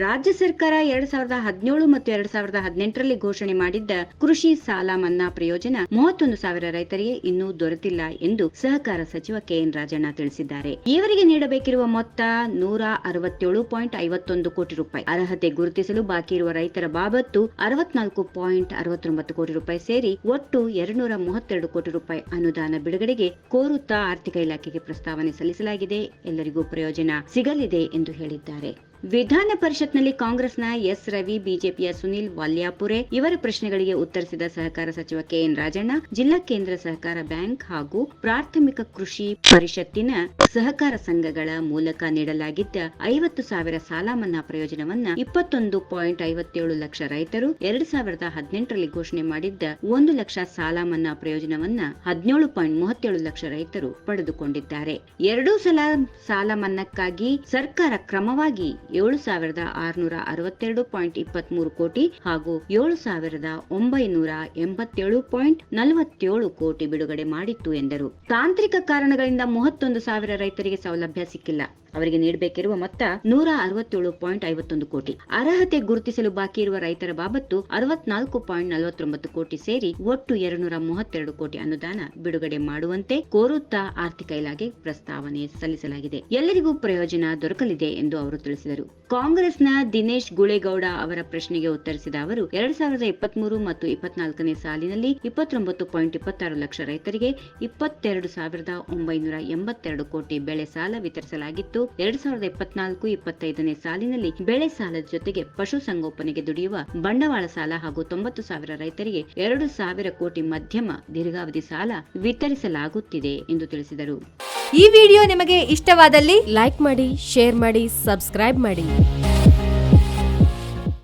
ರಾಜ್ಯ ಸರ್ಕಾರ 2017 ಮತ್ತು 2018ರಲ್ಲಿ ಘೋಷಣೆ ಮಾಡಿದ್ದ ಕೃಷಿ ಸಾಲ ಮನ್ನಾ ಪ್ರಯೋಜನ 31,000 ರೈತರಿಗೆ ಇನ್ನೂ ದೊರೆತಿಲ್ಲ ಎಂದು ಸಹಕಾರ ಸಚಿವ ಕೆಎನ್ ರಾಜಣ್ಣ ತಿಳಿಸಿದ್ದಾರೆ. ಈವರೆಗೆ ನೀಡಬೇಕಿರುವ ಮೊತ್ತ 167.51 ಕೋಟಿ ರೂಪಾಯಿ. ಅರ್ಹತೆ ಗುರುತಿಸಲು ಬಾಕಿ ಇರುವ ರೈತರ ಬಾಬತ್ತು 64.69 ಕೋಟಿ ರೂಪಾಯಿ ಸೇರಿ ಒಟ್ಟು 232 ಕೋಟಿ ರೂಪಾಯಿ ಅನುದಾನ ಬಿಡುಗಡೆಗೆ ಕೋರುತ್ತಾ ಆರ್ಥಿಕ ಇಲಾಖೆಗೆ ಪ್ರಸ್ತಾವನೆ ಸಲ್ಲಿಸಲಾಗಿದೆ. ಎಲ್ಲರಿಗೂ ಪ್ರಯೋಜನ ಸಿಗಲಿದೆ ಎಂದು ಹೇಳಿದ್ದಾರೆ. ವಿಧಾನ ಪರಿಷತ್ನಲ್ಲಿ ಕಾಂಗ್ರೆಸ್ನ ಎಸ್ ರವಿ, ಬಿಜೆಪಿಯ ಸುನಿಲ್ ವಾಲ್ಯಾಪುರೆ ಇವರ ಪ್ರಶ್ನೆಗಳಿಗೆ ಉತ್ತರಿಸಿದ ಸಹಕಾರ ಸಚಿವ ಕೆಎನ್ ರಾಜಣ್ಣ, ಜಿಲ್ಲಾ ಕೇಂದ್ರ ಸಹಕಾರ ಬ್ಯಾಂಕ್ ಹಾಗೂ ಪ್ರಾಥಮಿಕ ಕೃಷಿ ಪರಿಷತ್ತಿನ ಸಹಕಾರ ಸಂಘಗಳ ಮೂಲಕ ನೀಡಲಾಗಿದ್ದ 50,000 ಸಾಲ ಮನ್ನಾ ಪ್ರಯೋಜನವನ್ನ 21.57 ಲಕ್ಷ ರೈತರು, 2018ರಲ್ಲಿ ಘೋಷಣೆ ಮಾಡಿದ್ದ 1 ಲಕ್ಷ ಸಾಲ ಮನ್ನಾ ಪ್ರಯೋಜನವನ್ನ 17.37 ಲಕ್ಷ ರೈತರು ಪಡೆದುಕೊಂಡಿದ್ದಾರೆ. ಎರಡೂ ಸಲ ಸಾಲ ಮನ್ನಾಕ್ಕಾಗಿ ಸರ್ಕಾರ ಕ್ರಮವಾಗಿ 7,662.23 ಕೋಟಿ ಹಾಗೂ 7,987.47 ಕೋಟಿ ಬಿಡುಗಡೆ ಮಾಡಿತ್ತು ಎಂದರು. ತಾಂತ್ರಿಕ ಕಾರಣಗಳಿಂದ 31,000 ರೈತರಿಗೆ ಸೌಲಭ್ಯ ಸಿಕ್ಕಿಲ್ಲ. ಅವರಿಗೆ ನೀಡಬೇಕಿರುವ ಮೊತ್ತ 167.51 ಕೋಟಿ. ಅರ್ಹತೆ ಗುರುತಿಸಲು ಬಾಕಿ ಇರುವ ರೈತರ ಬಾಬತ್ತು 64.49 ಕೋಟಿ ಸೇರಿ ಒಟ್ಟು 232 ಕೋಟಿ ಅನುದಾನ ಬಿಡುಗಡೆ ಮಾಡುವಂತೆ ಕೋರುತ್ತಾ ಆರ್ಥಿಕ ಇಲಾಖೆ ಪ್ರಸ್ತಾವನೆ ಸಲ್ಲಿಸಲಾಗಿದೆ. ಎಲ್ಲರಿಗೂ ಪ್ರಯೋಜನ ದೊರಕಲಿದೆ ಎಂದು ಅವರು ತಿಳಿಸಿದರು. ಕಾಂಗ್ರೆಸ್ನ ದಿನೇಶ್ ಗುಳೇಗೌಡ ಅವರ ಪ್ರಶ್ನೆಗೆ ಉತ್ತರಿಸಿದ ಅವರು, 2023 ಮತ್ತು 24ನೇ ಸಾಲಿನಲ್ಲಿ 29.26 ಲಕ್ಷ ರೈತರಿಗೆ 22,982 ಕೋಟಿ ಬೆಳೆ ಸಾಲ ವಿತರಿಸಲಾಗಿತ್ತು. 2024-25ನೇ ಸಾಲಿನಲ್ಲಿ ಬೆಳೆ ಸಾಲದ ಜೊತೆಗೆ ಪಶು ಸಂಗೋಪನೆಗೆ ದುಡಿಯುವ ಬಂಡವಾಳ ಸಾಲ ಹಾಗೂ 90,000 ರೈತರಿಗೆ 2,000 ಕೋಟಿ ಮಧ್ಯಮ ದೀರ್ಘಾವಧಿ ಸಾಲ ವಿತರಿಸಲಾಗುತ್ತಿದೆ ಎಂದು ತಿಳಿಸಿದರು. ಈ ವಿಡಿಯೋ ನಿಮಗೆ ಇಷ್ಟವಾದಲ್ಲಿ ಲೈಕ್ ಮಾಡಿ, ಶೇರ್ ಮಾಡಿ, ಸಬ್ಸ್ಕ್ರೈಬ್ ಮಾಡಿ.